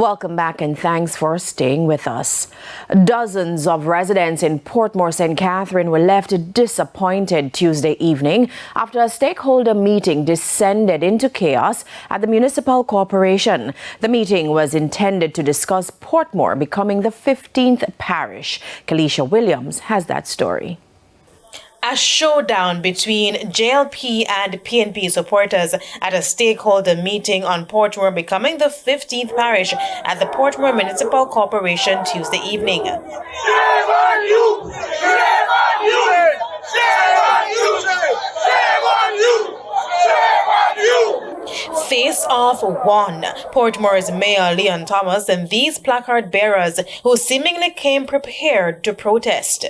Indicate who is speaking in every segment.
Speaker 1: Welcome back and thanks for staying with us. Dozens of residents in Portmore St. Catherine were left disappointed Tuesday evening after a stakeholder meeting descended into chaos at the municipal corporation. The meeting was intended to discuss Portmore becoming the 15th parish. Kalisha Williams has that story.
Speaker 2: A showdown between JLP and PNP supporters at a stakeholder meeting on Portmore becoming the 15th parish at the Portmore Municipal Corporation Tuesday evening.
Speaker 3: Shame on you! Shame on you! Shame on you! Shame on you! Shame on you!
Speaker 2: Face Off won. Portmore's Mayor Leon Thomas and these placard bearers who seemingly came prepared to protest.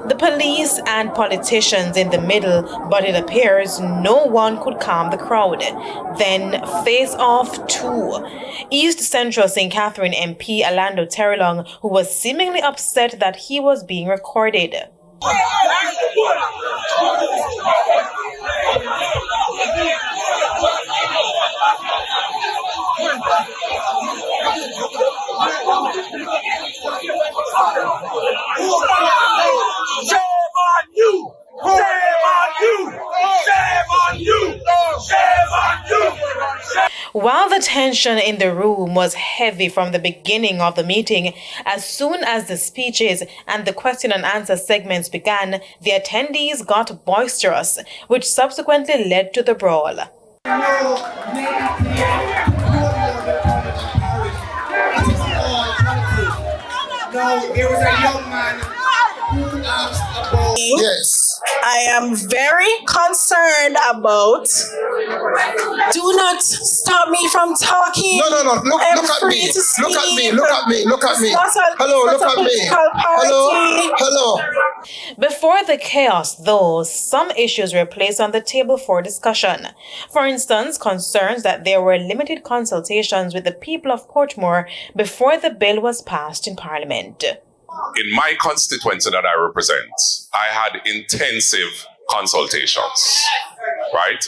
Speaker 2: The police and politicians in the middle, but it appears no one could calm the crowd. Then Face Off 2. East Central St. Catherine MP Alando Terrelong, who was seemingly upset that he was being recorded. While the tension in the room was heavy from the beginning of the meeting, as soon as the speeches and the question and answer segments began, the attendees got boisterous, which subsequently led to the brawl.
Speaker 4: There was a young man who asked about...
Speaker 5: Yes.
Speaker 6: I am very concerned about. Do not stop me from talking.
Speaker 5: No. Look at me. Look at me. Look at me. Look at me. Hello. Look at me. Hello.
Speaker 2: Before the chaos, though, some issues were placed on the table for discussion. For instance, concerns that there were limited consultations with the people of Portmore before the bill was passed in Parliament.
Speaker 7: In my constituency that I represent, I had intensive consultations, right?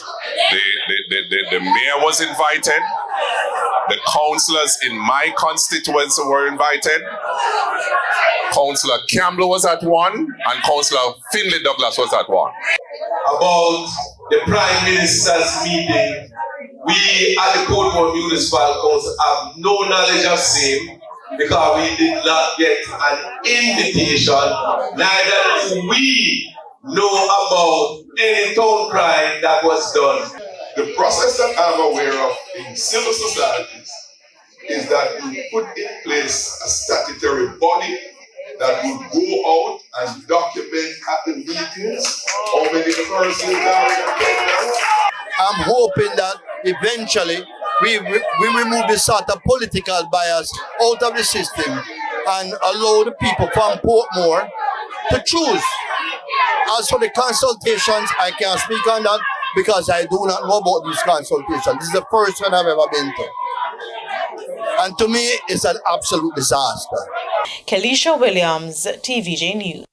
Speaker 7: The mayor was invited, the councillors in my constituency were invited, Councillor Campbell was at one, and Councillor Finlay Douglas was at one.
Speaker 8: About the Prime Minister's meeting, we at the Portmore Municipal Council have no knowledge of same, because we did not get an invitation, neither do we know about any town crime that was done.
Speaker 9: The process that I'm aware of in civil societies is that you put in place a statutory body that would go out and document at the meetings how many persons are in attendance.
Speaker 5: I'm hoping that eventually we remove this sort of political bias out of the system and allow the people from Portmore to choose. As for the consultations, I can't speak on that because I do not know about these consultations. This is the first one I've ever been to. And to me, it's an absolute disaster.
Speaker 2: Kalisha Williams, TVJ News.